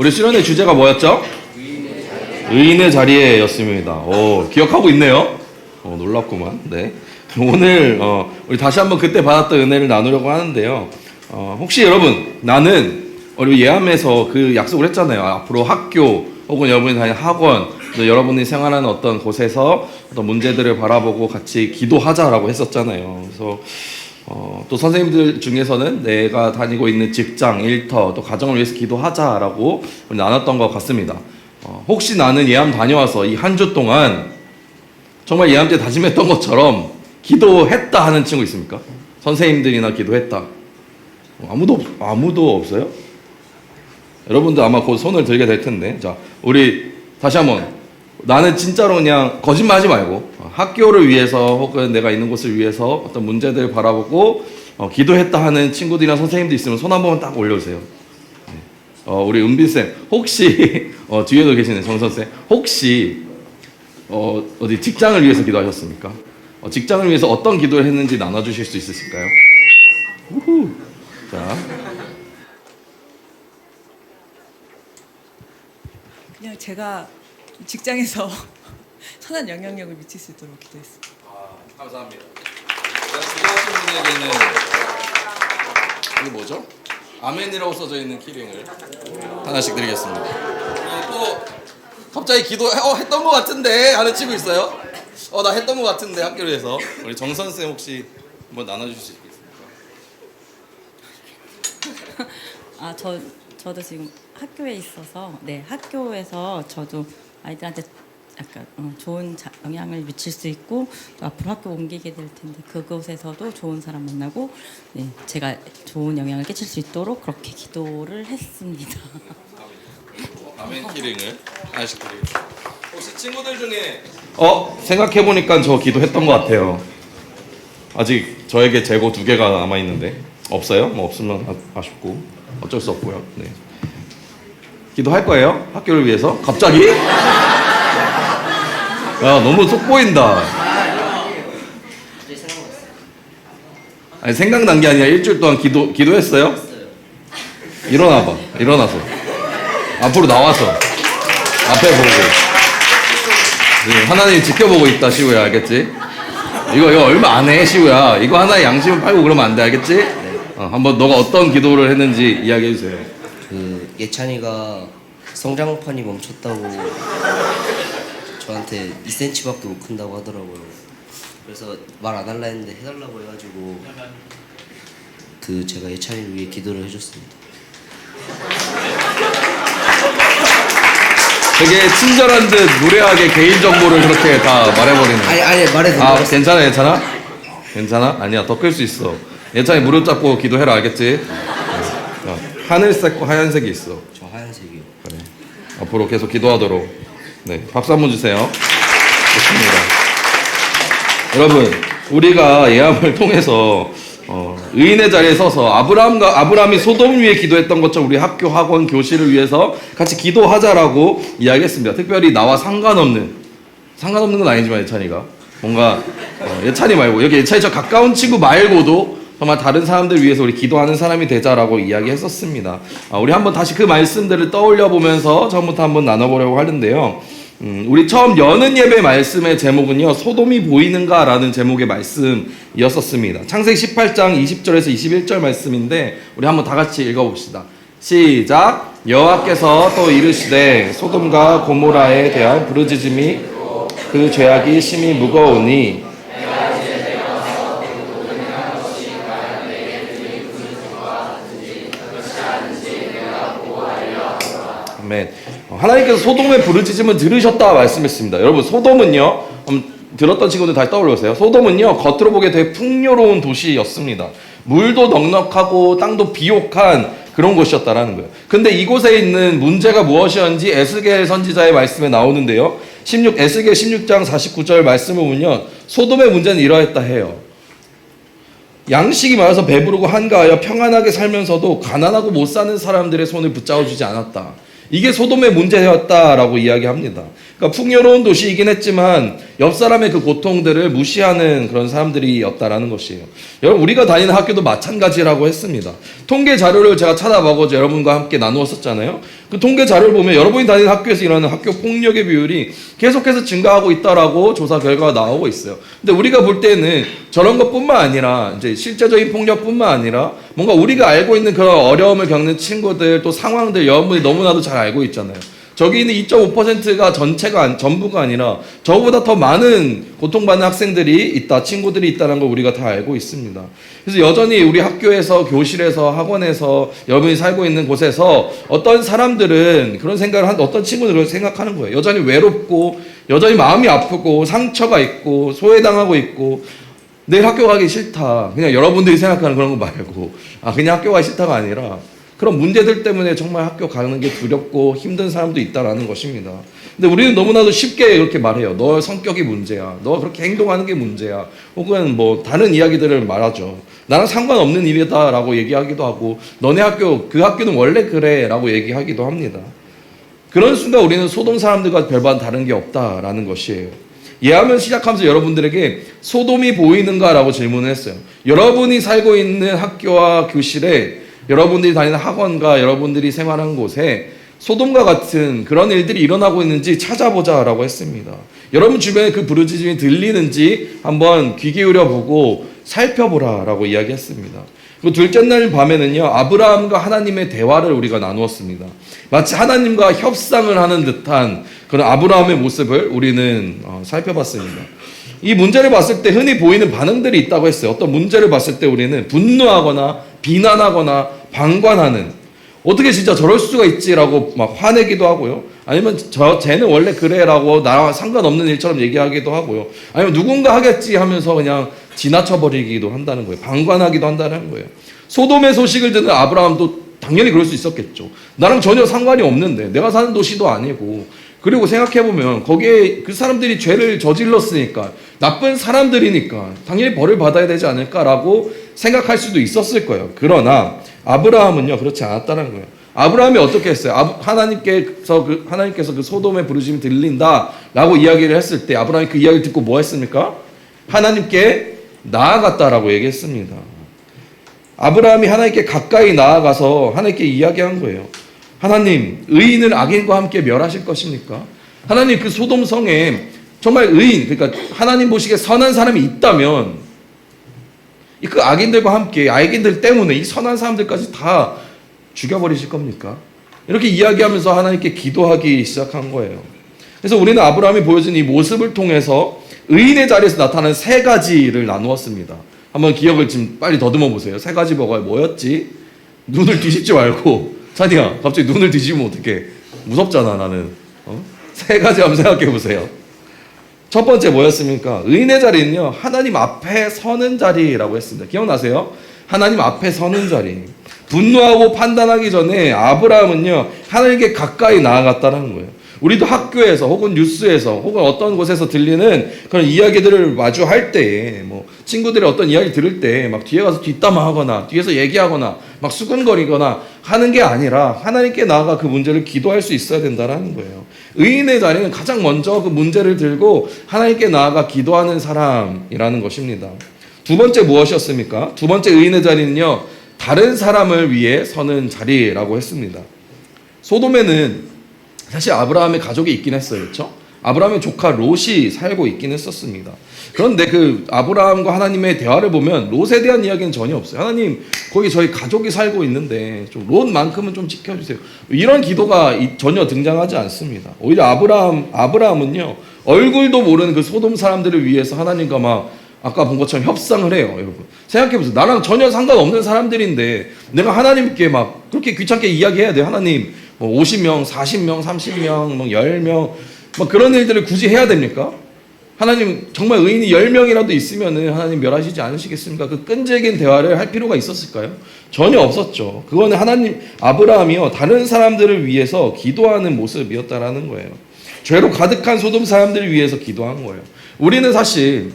우리 수련회 주제가 뭐였죠? 의인의 자리에였습니다. 기억하고 있네요. 놀랍구만. 네. 오늘 우리 다시 한번 그때 받았던 은혜를 나누려고 하는데요. 혹시 여러분, 나는 우리 예암에서 그 약속을 했잖아요. 앞으로 학교 혹은 여러분이 다니는 학원, 여러분이 생활하는 어떤 곳에서 어떤 문제들을 바라보고 같이 기도하자라고 했었잖아요. 그래서 또 선생님들 중에서는 내가 다니고 있는 직장, 일터, 또 가정을 위해서 기도하자라고 우리 나눴던 것 같습니다. 혹시 나는 예암 다녀와서 이 한 주 동안 정말 예암 때 다짐했던 것처럼 기도했다 하는 친구 있습니까? 선생님들이나 기도했다. 아무도 없어요? 여러분도 아마 곧 손을 들게 될 텐데, 자, 우리 다시 한번 나는 진짜로 그냥 거짓말하지 말고 학교를 위해서 혹은 내가 있는 곳을 위해서 어떤 문제들을 바라보고 기도했다 하는 친구들이나 선생님도 있으면 손 한 번만 딱 올려주세요. 우리 은빈쌤 혹시 뒤에도 계시는 정선쌤 혹시 어디 직장을 위해서 기도하셨습니까? 직장을 위해서 어떤 기도를 했는지 나눠주실 수 있으실까요? 우후. 자, 그냥 제가 직장에서 선한 영향력을 미칠 수 있도록 기도했습니다. 감사합니다. 기도하신 분에게는 이게 뭐죠? 아멘이라고 써져 있는 키링을 하나씩 드리겠습니다. 또 갑자기 했던 것 같은데 하는 친구 있어요? 나 했던 것 같은데 학교에서 우리 정선쌤 혹시 한번 나눠주실 수 있겠습니까? 저도 지금 학교에 있어서 학교에서 저도 아이들한테 약간 좋은 영향을 미칠 수 있고 또 앞으로 학교 옮기게 될 텐데 그곳에서도 좋은 사람 만나고 제가 좋은 영향을 끼칠 수 있도록 그렇게 기도를 했습니다. 아멘 키링을 하나씩 드리겠습니다. 혹시 친구들 중에 생각해보니까 저 기도했던 것 같아요. 아직 저에게 재고 2개가 남아있는데 없어요? 뭐 없으면 아쉽고 어쩔 수 없고요. 네. 기도할 거예요? 학교를 위해서? 갑자기? 야, 너무 속 보인다. 아니, 생각난 게 아니라 일주일 동안 기도했어요? 일어나봐. 일어나서. 앞으로 나와서. 앞에 보고. 네, 하나님 지켜보고 있다, 시우야. 알겠지? 이거 얼마 안 해, 시우야. 이거 하나의 양심을 팔고 그러면 안 돼, 알겠지? 한번 너가 어떤 기도를 했는지 이야기해 주세요. 예찬이가 성장판이 멈췄다고 저한테 2cm밖에 못 큰다고 하더라고요. 그래서 말 안 할라 했는데 해달라고 해가지고 제가 예찬이를 위해 기도를 해줬습니다. 되게 친절한 듯 무례하게 개인 정보를 그렇게 다 말해버리는. 아니 말해도 괜찮아? 괜찮아? 아니야, 더 클 수 있어. 예찬이 무릎 잡고 기도해라, 알겠지? 하늘색과 하얀색이 있어. 저 하얀색이요. 그래. 앞으로 계속 기도하도록. 네, 박수 한번 주세요. 좋습니다. 여러분, 우리가 예암을 통해서 의인의 자리에 서서 아브라함이 소돔을 위해 기도했던 것처럼 우리 학교, 학원, 교실을 위해서 같이 기도하자라고 이야기했습니다. 특별히 나와 상관없는 건 아니지만 예찬이가 뭔가 예찬이 말고 여기 예찬이 저 가까운 친구 말고도 정말 다른 사람들 위해서 우리 기도하는 사람이 되자라고 이야기했었습니다. 우리 한번 다시 그 말씀들을 떠올려 보면서 처음부터 한번 나눠보려고 하는데요. 우리 처음 여는 예배 말씀의 제목은요, 소돔이 보이는가라는 제목의 말씀이었었습니다. 창세기 18장 20절에서 21절 말씀인데 우리 한번 다 같이 읽어봅시다. 시작. 여호와께서 또 이르시되 소돔과 고모라에 대한 부르짖음이 그 죄악이 심히 무거우니 아멘. 하나님께서 소돔의 부르짖음을 들으셨다 말씀했습니다. 여러분, 소돔은요, 들었던 친구들 다시 떠올려보세요. 소돔은요, 겉으로 보기에 되게 풍요로운 도시였습니다. 물도 넉넉하고 땅도 비옥한 그런 곳이었다라는 거예요. 근데 이곳에 있는 문제가 무엇이었는지 에스겔 선지자의 말씀에 나오는데요. 에스겔 16장 49절 말씀을 보면 소돔의 문제는 이러했다 해요. 양식이 많아서 배부르고 한가하여 평안하게 살면서도 가난하고 못 사는 사람들의 손을 붙잡아주지 않았다. 이게 소돔의 문제였다라고 이야기합니다. 그러니까 풍요로운 도시이긴 했지만 옆 사람의 그 고통들을 무시하는 그런 사람들이었다라는 것이에요. 여러분, 우리가 다니는 학교도 마찬가지라고 했습니다. 통계 자료를 제가 찾아보고 여러분과 함께 나누었었잖아요. 그 통계 자료를 보면 여러분이 다니는 학교에서 일어나는 학교 폭력의 비율이 계속해서 증가하고 있다라고 조사 결과가 나오고 있어요. 근데 우리가 볼 때는 저런 것뿐만 아니라 이제 실제적인 폭력뿐만 아니라 뭔가 우리가 알고 있는 그런 어려움을 겪는 친구들 또 상황들 여러분이 너무나도 잘 알고 있잖아요. 저기 있는 2.5%가 전부가 아니라 저보다 더 많은 고통받는 학생들이 있다, 친구들이 있다는 걸 우리가 다 알고 있습니다. 그래서 여전히 우리 학교에서, 교실에서, 학원에서, 여러분이 살고 있는 곳에서 어떤 사람들은 그런 생각을 어떤 친구들은 그런 생각하는 거예요. 여전히 외롭고, 여전히 마음이 아프고, 상처가 있고, 소외당하고 있고, 내일 학교 가기 싫다. 그냥 여러분들이 생각하는 그런 거 말고, 그냥 학교 가기 싫다가 아니라, 그런 문제들 때문에 정말 학교 가는 게 두렵고 힘든 사람도 있다라는 것입니다. 근데 우리는 너무나도 쉽게 그렇게 말해요. 너 성격이 문제야. 너 그렇게 행동하는 게 문제야. 혹은 뭐 다른 이야기들을 말하죠. 나랑 상관없는 일이다라고 얘기하기도 하고 너네 학교, 그 학교는 원래 그래 라고 얘기하기도 합니다. 그런 순간 우리는 소돔 사람들과 별반 다른 게 없다라는 것이에요. 예하면 시작하면서 여러분들에게 소돔이 보이는가라고 질문을 했어요. 여러분이 살고 있는 학교와 교실에 여러분들이 다니는 학원과 여러분들이 생활하는 곳에 소돔과 같은 그런 일들이 일어나고 있는지 찾아보자라고 했습니다. 여러분 주변에 그 부르짖음이 들리는지 한번 귀 기울여 보고 살펴보라라고 이야기했습니다. 그리고 둘째 날 밤에는요, 아브라함과 하나님의 대화를 우리가 나누었습니다. 마치 하나님과 협상을 하는 듯한 그런 아브라함의 모습을 우리는 살펴봤습니다. 이 문제를 봤을 때 흔히 보이는 반응들이 있다고 했어요. 어떤 문제를 봤을 때 우리는 분노하거나 비난하거나 방관하는, 어떻게 진짜 저럴 수가 있지라고 막 화내기도 하고요. 아니면 쟤는 원래 그래라고 나랑 상관없는 일처럼 얘기하기도 하고요. 아니면 누군가 하겠지 하면서 그냥 지나쳐버리기도 한다는 거예요. 방관하기도 한다는 거예요. 소돔의 소식을 듣는 아브라함도 당연히 그럴 수 있었겠죠. 나랑 전혀 상관이 없는데, 내가 사는 도시도 아니고, 그리고 생각해보면 거기에 그 사람들이 죄를 저질렀으니까 나쁜 사람들이니까 당연히 벌을 받아야 되지 않을까라고 생각할 수도 있었을 거예요. 그러나 아브라함은요, 그렇지 않았다는 거예요. 아브라함이 어떻게 했어요? 하나님께서 그 소돔의 부르짖음이 들린다라고 이야기를 했을 때 아브라함이 그 이야기를 듣고 뭐 했습니까? 하나님께 나아갔다라고 얘기했습니다. 아브라함이 하나님께 가까이 나아가서 하나님께 이야기한 거예요. 하나님, 의인을 악인과 함께 멸하실 것입니까? 하나님, 그 소돔 성에 정말 의인, 그러니까 하나님 보시기에 선한 사람이 있다면 그 악인들과 함께, 악인들 때문에 이 선한 사람들까지 다 죽여버리실 겁니까? 이렇게 이야기하면서 하나님께 기도하기 시작한 거예요. 그래서 우리는 아브라함이 보여준 이 모습을 통해서 의인의 자리에서 나타나는 세 가지를 나누었습니다. 한번 기억을 좀 빨리 더듬어 보세요. 세 가지 뭐였지? 눈을 뒤집지 말고. 찬이야, 갑자기 눈을 뒤집으면 어떡해? 무섭잖아, 나는. 세 가지 한번 생각해 보세요. 첫 번째 뭐였습니까? 의인의 자리는요, 하나님 앞에 서는 자리라고 했습니다. 기억나세요? 하나님 앞에 서는 자리. 분노하고 판단하기 전에 아브라함은요, 하나님께 가까이 나아갔다는 거예요. 우리도 학교에서 혹은 뉴스에서 혹은 어떤 곳에서 들리는 그런 이야기들을 마주할 때에 뭐 친구들이 어떤 이야기 들을 때 막 뒤에 가서 뒷담화하거나 뒤에서 얘기하거나 막 수근거리거나 하는 게 아니라 하나님께 나아가 그 문제를 기도할 수 있어야 된다는 거예요. 의인의 자리는 가장 먼저 그 문제를 들고 하나님께 나아가 기도하는 사람이라는 것입니다. 두 번째 무엇이었습니까? 두 번째 의인의 자리는요, 다른 사람을 위해 서는 자리라고 했습니다. 소돔에는 사실 아브라함의 가족이 있긴 했어요. 그렇죠? 아브라함의 조카 롯이 살고 있긴 했었습니다. 그런데 그 아브라함과 하나님의 대화를 보면 롯에 대한 이야기는 전혀 없어요. 하나님, 거기 저희 가족이 살고 있는데 좀 롯만큼은 좀 지켜주세요. 이런 기도가 전혀 등장하지 않습니다. 오히려 아브라함은요, 얼굴도 모르는 그 소돔 사람들을 위해서 하나님과 막 아까 본 것처럼 협상을 해요. 여러분 생각해보세요. 나랑 전혀 상관없는 사람들인데 내가 하나님께 막 그렇게 귀찮게 이야기해야 돼요. 하나님, 50명, 40명, 30명, 10명, 그런 일들을 굳이 해야 됩니까? 하나님, 정말 의인이 10명이라도 있으면은 하나님 멸하시지 않으시겠습니까? 그 끈질긴 대화를 할 필요가 있었을까요? 전혀 없었죠. 그거는 아브라함이요, 다른 사람들을 위해서 기도하는 모습이었다라는 거예요. 죄로 가득한 소돔 사람들을 위해서 기도한 거예요. 우리는 사실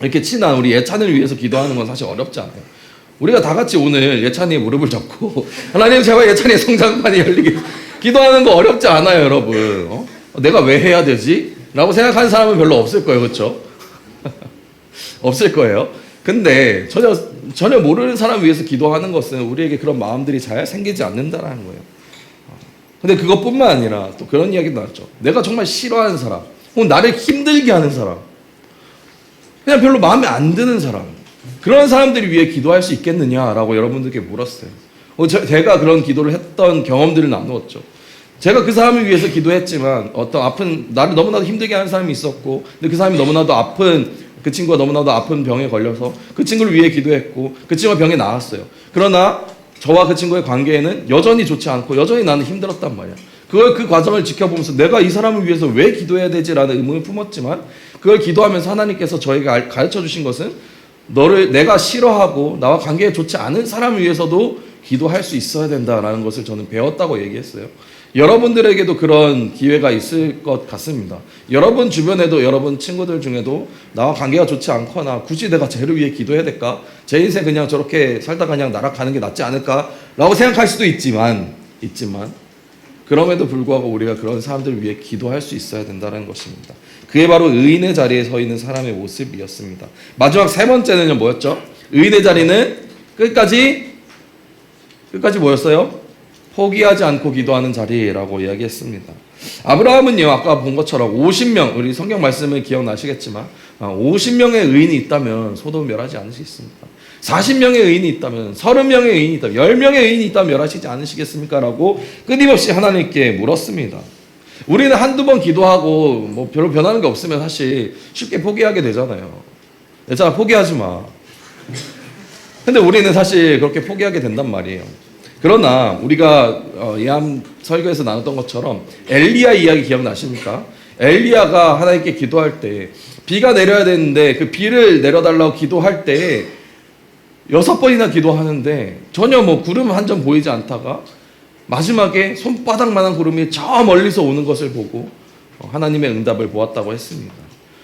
이렇게 친한 우리 예찬을 위해서 기도하는 건 사실 어렵지 않아요. 우리가 다 같이 오늘 예찬이의 무릎을 잡고 하나님, 제발 예찬이의 성장판이 열리게, 기도하는 거 어렵지 않아요, 여러분. 내가 왜 해야 되지? 라고 생각하는 사람은 별로 없을 거예요, 그렇죠? 없을 거예요. 근데 전혀 모르는 사람 위해서 기도하는 것은 우리에게 그런 마음들이 잘 생기지 않는다라는 거예요. 근데 그것뿐만 아니라 또 그런 이야기도 나왔죠. 내가 정말 싫어하는 사람, 혹은 나를 힘들게 하는 사람, 그냥 별로 마음에 안 드는 사람, 그런 사람들을 위해 기도할 수 있겠느냐라고 여러분들께 물었어요. 제가 그런 기도를 했던 경험들을 나누었죠. 제가 그 사람을 위해서 기도했지만 어떤 아픈, 나를 너무나도 힘들게 하는 사람이 있었고, 근데 그 사람이 너무나도 아픈, 그 친구가 너무나도 아픈 병에 걸려서 그 친구를 위해 기도했고 그 친구가 병에 나았어요. 그러나 저와 그 친구의 관계에는 여전히 좋지 않고 여전히 나는 힘들었단 말이야. 그 과정을 지켜보면서 내가 이 사람을 위해서 왜 기도해야 되지라는 의문을 품었지만, 그걸 기도하면서 하나님께서 저에게 가르쳐 주신 것은 내가 싫어하고 나와 관계가 좋지 않은 사람을 위해서도 기도할 수 있어야 된다라는 것을 저는 배웠다고 얘기했어요. 여러분들에게도 그런 기회가 있을 것 같습니다. 여러분 주변에도, 여러분 친구들 중에도 나와 관계가 좋지 않거나 굳이 내가 쟤를 위해 기도해야 될까? 제 인생 그냥 저렇게 살다가 그냥 날아가는 게 낫지 않을까? 라고 생각할 수도 있지만 그럼에도 불구하고 우리가 그런 사람들을 위해 기도할 수 있어야 된다는 것입니다. 그게 바로 의인의 자리에 서 있는 사람의 모습이었습니다. 마지막 세 번째는요, 뭐였죠? 의인의 자리는 끝까지 뭐였어요? 포기하지 않고 기도하는 자리라고 이야기했습니다. 아브라함은요, 아까 본 것처럼 50명, 우리 성경 말씀을 기억나시겠지만 50명의 의인이 있다면 소돔을 멸하지 않으시겠습니까? 40명의 의인이 있다면, 30명의 의인이 있다면, 10명의 의인이 있다면 멸하시지 않으시겠습니까? 라고 끊임없이 하나님께 물었습니다. 우리는 한두 번 기도하고 뭐 별로 변하는 게 없으면 사실 쉽게 포기하게 되잖아요. 얘들아, 포기하지 마. 근데 우리는 사실 그렇게 포기하게 된단 말이에요. 그러나 우리가 예암 설교에서 나눴던 것처럼 엘리야 이야기 기억나십니까? 엘리야가 하나님께 기도할 때 비가 내려야 되는데 그 비를 내려달라고 기도할 때 6번이나 기도하는데 전혀 뭐 구름 한 점 보이지 않다가 마지막에 손바닥만한 구름이 저 멀리서 오는 것을 보고 하나님의 응답을 보았다고 했습니다.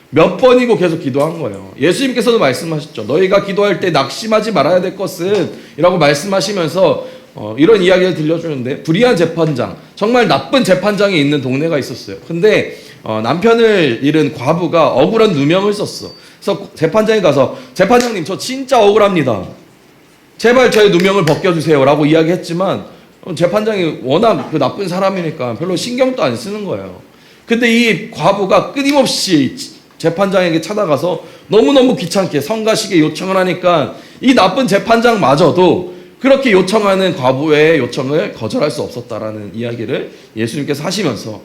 몇 번이고 계속 기도한 거예요. 예수님께서도 말씀하셨죠. 너희가 기도할 때 낙심하지 말아야 될 것은 이라고 말씀하시면서 이런 이야기를 들려주는데, 불의한 재판장, 정말 나쁜 재판장이 있는 동네가 있었어요. 근데 남편을 잃은 과부가 억울한 누명을 썼어. 그래서 재판장에 가서 재판장님, 저 진짜 억울합니다. 제발 저의 누명을 벗겨주세요 라고 이야기했지만 재판장이 워낙 그 나쁜 사람이니까 별로 신경도 안 쓰는 거예요. 근데 이 과부가 끊임없이 재판장에게 찾아가서 너무너무 귀찮게 성가시게 요청을 하니까 이 나쁜 재판장마저도 그렇게 요청하는 과부의 요청을 거절할 수 없었다라는 이야기를 예수님께서 하시면서,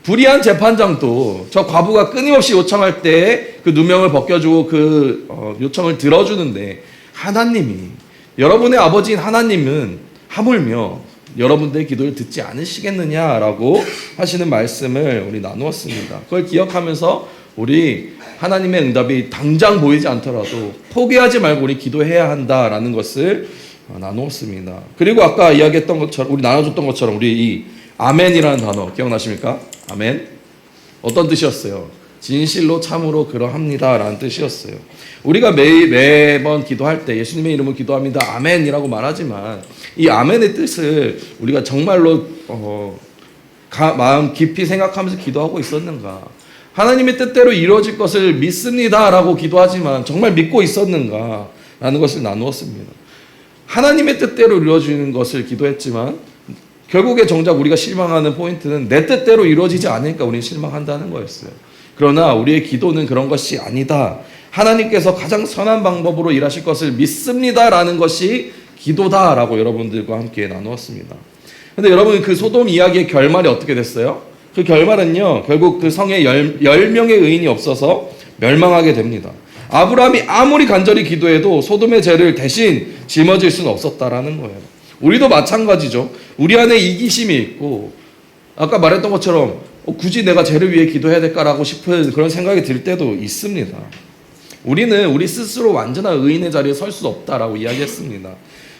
불의한 재판장도 저 과부가 끊임없이 요청할 때 그 누명을 벗겨주고 그 요청을 들어주는데, 하나님이, 여러분의 아버지인 하나님은 하물며 여러분들의 기도를 듣지 않으시겠느냐라고 하시는 말씀을 우리 나누었습니다. 그걸 기억하면서 우리 하나님의 응답이 당장 보이지 않더라도 포기하지 말고 우리 기도해야 한다라는 것을 나누었습니다. 그리고 아까 이야기했던 것처럼, 우리 나눠줬던 것처럼 우리 이 아멘이라는 단어 기억나십니까? 아멘. 어떤 뜻이었어요? 진실로 참으로 그러합니다 라는 뜻이었어요. 우리가 매번 기도할 때 예수님의 이름으로 기도합니다, 아멘이라고 말하지만 이 아멘의 뜻을 우리가 정말로 마음 깊이 생각하면서 기도하고 있었는가? 하나님의 뜻대로 이루어질 것을 믿습니다 라고 기도하지만 정말 믿고 있었는가? 라는 것을 나누었습니다. 하나님의 뜻대로 이루어지는 것을 기도했지만 결국에 정작 우리가 실망하는 포인트는 내 뜻대로 이루어지지 않으니까 우리는 실망한다는 거였어요. 그러나 우리의 기도는 그런 것이 아니다. 하나님께서 가장 선한 방법으로 일하실 것을 믿습니다라는 것이 기도다라고 여러분들과 함께 나누었습니다. 근데 여러분, 그 소돔 이야기의 결말이 어떻게 됐어요? 그 결말은요, 결국 그 성에 10명의 의인이 없어서 멸망하게 됩니다. 아브라함이 아무리 간절히 기도해도 소돔의 죄를 대신 짊어질 수는 없었다라는 거예요. 우리도 마찬가지죠. 우리 안에 이기심이 있고, 아까 말했던 것처럼 굳이 내가 죄를 위해 기도해야 될까라고 싶은 그런 생각이 들 때도 있습니다. 우리는 우리 스스로 완전한 의인의 자리에 설 수 없다라고 이야기했습니다.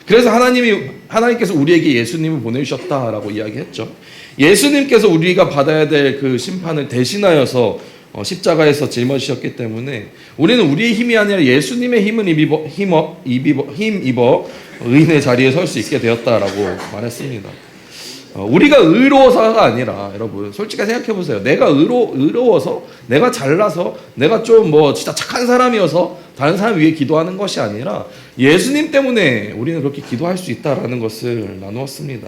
그래서 하나님께서 우리에게 예수님을 보내주셨다라고 이야기했죠. 예수님께서 우리가 받아야 될 그 심판을 대신하여서 십자가에서 짊어지셨기 때문에 우리는 우리의 힘이 아니라 예수님의 힘을 힘입어 의인의 자리에 설 수 있게 되었다라고 말했습니다. 우리가 의로워서가 아니라 여러분 솔직히 생각해 보세요. 내가 의로워서 내가 잘나서 내가 좀 뭐 진짜 착한 사람이어서 다른 사람 위해 기도하는 것이 아니라 예수님 때문에 우리는 그렇게 기도할 수 있다라는 것을 나누었습니다.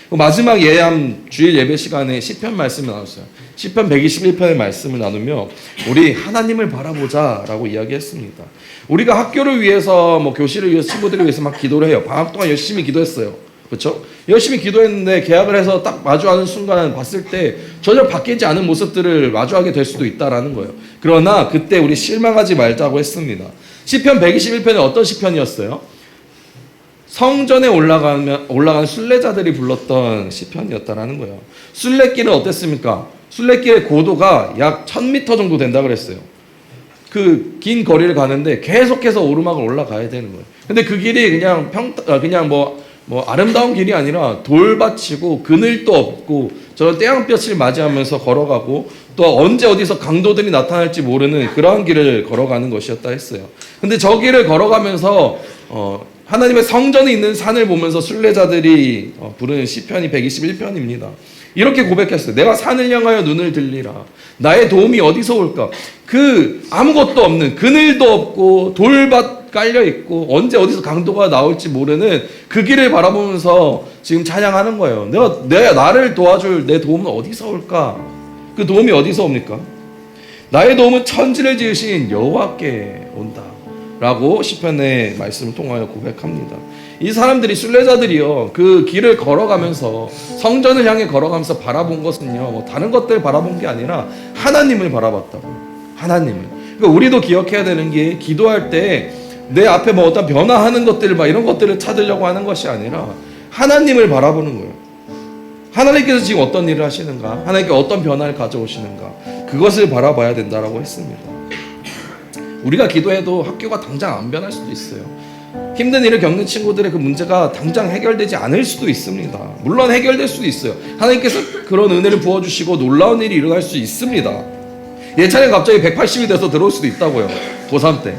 마지막 예암 주일 예배 시간에 시편 말씀을 나눴어요. 시편 121편의 말씀을 나누며 우리 하나님을 바라보자라고 이야기했습니다. 우리가 학교를 위해서 뭐 교실을 위해서 친구들을 위해서 막 기도를 해요. 방학 동안 열심히 기도했어요. 그렇죠? 열심히 기도했는데 개학을 해서 딱 마주하는 순간 봤을 때 전혀 바뀌지 않은 모습들을 마주하게 될 수도 있다라는 거예요. 그러나 그때 우리 실망하지 말자고 했습니다. 시편 121편이 어떤 시편이었어요? 성전에 올라간 순례자들이 불렀던 시편이었다라는 거예요. 순례길은 어땠습니까? 순례길의 고도가 약 1000m 정도 된다 그랬어요. 그 긴 거리를 가는데 계속해서 오르막을 올라가야 되는 거예요. 근데 그 길이 그냥 뭐 아름다운 길이 아니라 돌밭이고 그늘도 없고 저런 태양볕을 맞이하면서 걸어가고 또 언제 어디서 강도들이 나타날지 모르는 그러한 길을 걸어가는 것이었다 했어요. 근데 저 길을 걸어가면서 하나님의 성전이 있는 산을 보면서 순례자들이 부르는 시편이 121편입니다. 이렇게 고백했어요. 내가 산을 향하여 눈을 들리라. 나의 도움이 어디서 올까? 그 아무것도 없는 그늘도 없고 돌밭 깔려 있고 언제 어디서 강도가 나올지 모르는 그 길을 바라보면서 지금 찬양하는 거예요. 나를 도와줄 내 도움은 어디서 올까? 그 도움이 어디서 옵니까? 나의 도움은 천지를 지으신 여호와께 온다. 라고 시편의 말씀을 통하여 고백합니다. 이 사람들이 순례자들이요 그 길을 걸어가면서 성전을 향해 걸어가면서 바라본 것은요 뭐 다른 것들 바라본 게 아니라 하나님을 바라봤다고. 하나님을. 그러니까 우리도 기억해야 되는 게 기도할 때 내 앞에 뭐 어떤 변화하는 것들 막 이런 것들을 찾으려고 하는 것이 아니라 하나님을 바라보는 거예요. 하나님께서 지금 어떤 일을 하시는가, 하나님께 어떤 변화를 가져오시는가, 그것을 바라봐야 된다라고 했습니다. 우리가 기도해도 학교가 당장 안 변할 수도 있어요. 힘든 일을 겪는 친구들의 그 문제가 당장 해결되지 않을 수도 있습니다. 물론 해결될 수도 있어요. 하나님께서 그런 은혜를 부어주시고 놀라운 일이 일어날 수 있습니다. 예찬이 갑자기 180이 돼서 들어올 수도 있다고요. 고3 때.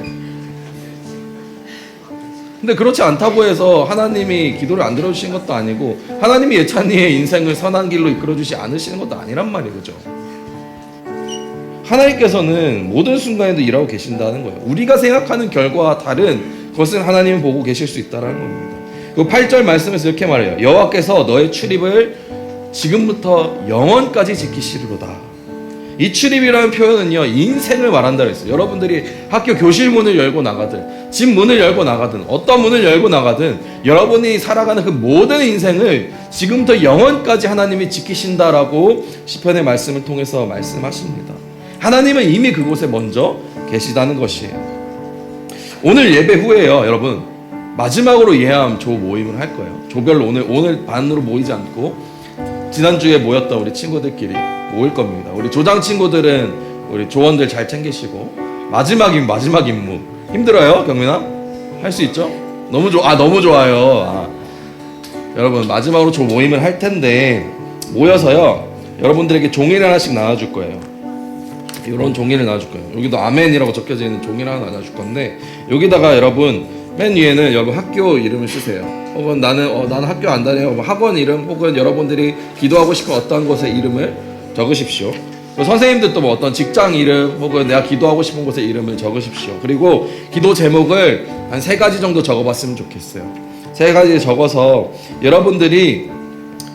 근데 그렇지 않다고 해서 하나님이 기도를 안 들어주신 것도 아니고 하나님이 예찬이의 인생을 선한 길로 이끌어주지 않으시는 것도 아니란 말이에요. 그죠? 하나님께서는 모든 순간에도 일하고 계신다는 거예요. 우리가 생각하는 결과와 다른 것은 하나님이 보고 계실 수 있다는 겁니다. 그 8절 말씀에서 이렇게 말해요. 여호와께서 너의 출입을 지금부터 영원까지 지키시리로다. 이 출입이라는 표현은요 인생을 말한다 그랬어요. 여러분들이 학교 교실 문을 열고 나가든 집 문을 열고 나가든 어떤 문을 열고 나가든 여러분이 살아가는 그 모든 인생을 지금부터 영원까지 하나님이 지키신다라고 시편의 말씀을 통해서 말씀하십니다. 하나님은 이미 그곳에 먼저 계시다는 것이에요. 오늘 예배 후에요 여러분 마지막으로 예암 조 모임을 할 거예요. 조별로 오늘 반으로 모이지 않고 지난주에 모였던 우리 친구들끼리 모일 겁니다. 우리 조장 친구들은 우리 조원들 잘 챙기시고 마지막 임무 힘들어요 경민아? 할 수 있죠? 너무 좋아요. 여러분 마지막으로 조 모임을 할 텐데 모여서요 여러분들에게 종이를 하나씩 나눠줄 거예요. 이런 종이를 나눠줄 거예요. 여기도 아멘이라고 적혀져 있는 종이를 하나 나눠줄 건데 여기다가 여러분 맨 위에는 여러분 학교 이름을 쓰세요. 혹은 나는 학교 안 다녀요. 학원 이름 혹은 여러분들이 기도하고 싶은 어떤 곳의 이름을 적으십시오. 선생님들도 뭐 어떤 직장 이름 혹은 내가 기도하고 싶은 곳의 이름을 적으십시오. 그리고 기도 제목을 한 3가지 정도 적어봤으면 좋겠어요. 3가지 적어서 여러분들이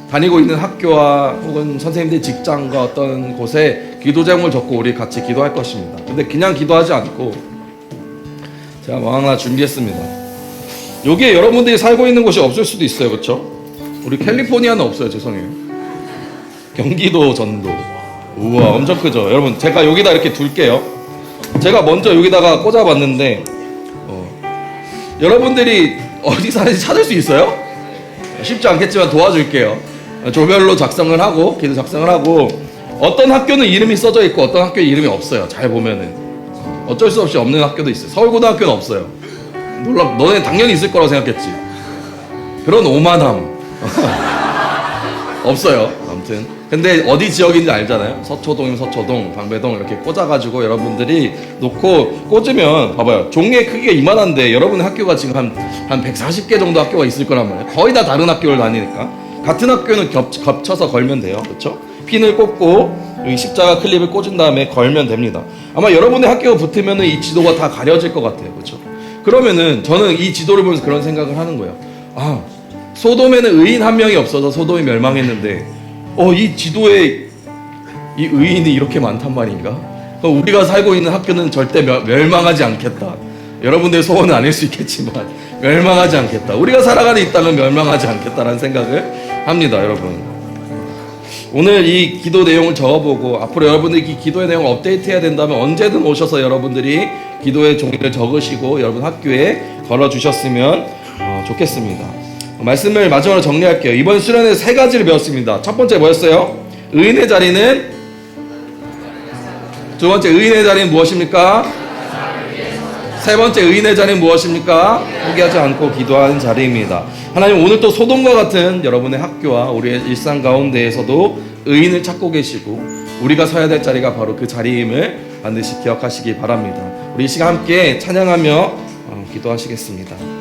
다니고 있는 학교와 혹은 선생님들 직장과 어떤 곳에 기도 제목을 적고 우리 같이 기도할 것입니다. 근데 그냥 기도하지 않고 제가 뭐 하나 준비했습니다. 여기에 여러분들이 살고 있는 곳이 없을 수도 있어요. 그렇죠? 우리 캘리포니아는 없어요. 죄송해요. 경기도 전도. 우와 엄청 크죠? 여러분 제가 여기다 이렇게 둘게요. 제가 먼저 여기다가 꽂아봤는데 여러분들이 어디 사는지 찾을 수 있어요? 쉽지 않겠지만 도와줄게요. 조별로 작성을 하고 기도 작성을 하고 어떤 학교는 이름이 써져 있고 어떤 학교 이름이 없어요. 잘 보면은 어쩔 수 없이 없는 학교도 있어요. 서울고등학교는 없어요. 몰라, 너네 당연히 있을 거라고 생각했지. 그런 오만함 없어요. 아무튼 근데 어디 지역인지 알잖아요. 서초동이면 서초동, 방배동 이렇게 꽂아가지고 여러분들이 놓고 꽂으면 봐봐요. 종이의 크기가 이만한데 여러분의 학교가 지금 한 140개 정도 학교가 있을 거란 말이에요. 거의 다 다른 학교를 다니니까 같은 학교는 겹쳐서 걸면 돼요. 그렇죠? 핀을 꽂고 여기 십자가 클립을 꽂은 다음에 걸면 됩니다. 아마 여러분의 학교가 붙으면 이 지도가 다 가려질 것 같아요. 그렇죠? 그러면은 저는 이 지도를 보면서 그런 생각을 하는 거예요. 아, 소돔에는 의인 한 명이 없어서 소돔이 멸망했는데 이 지도에 이 의인이 이렇게 많단 말인가? 그럼 우리가 살고 있는 학교는 절대 멸망하지 않겠다. 여러분들의 소원은 아닐 수 있겠지만 멸망하지 않겠다. 우리가 살아가는 이 땅은 멸망하지 않겠다라는 생각을 합니다. 여러분, 오늘 이 기도 내용을 적어보고 앞으로 여러분들이 이 기도의 내용을 업데이트해야 된다면 언제든 오셔서 여러분들이 기도의 종이를 적으시고 여러분 학교에 걸어주셨으면 좋겠습니다. 말씀을 마지막으로 정리할게요. 이번 수련회 3가지를 배웠습니다. 첫 번째 뭐였어요? 의인의 자리는, 두 번째 의인의 자리는 무엇입니까? 세 번째 의인의 자리는 무엇입니까? 포기하지 않고 기도하는 자리입니다. 하나님, 오늘 또 소돔과 같은 여러분의 학교와 우리의 일상 가운데에서도 의인을 찾고 계시고 우리가 서야 될 자리가 바로 그 자리임을 반드시 기억하시기 바랍니다. 우리 이 시간 함께 찬양하며 기도하시겠습니다.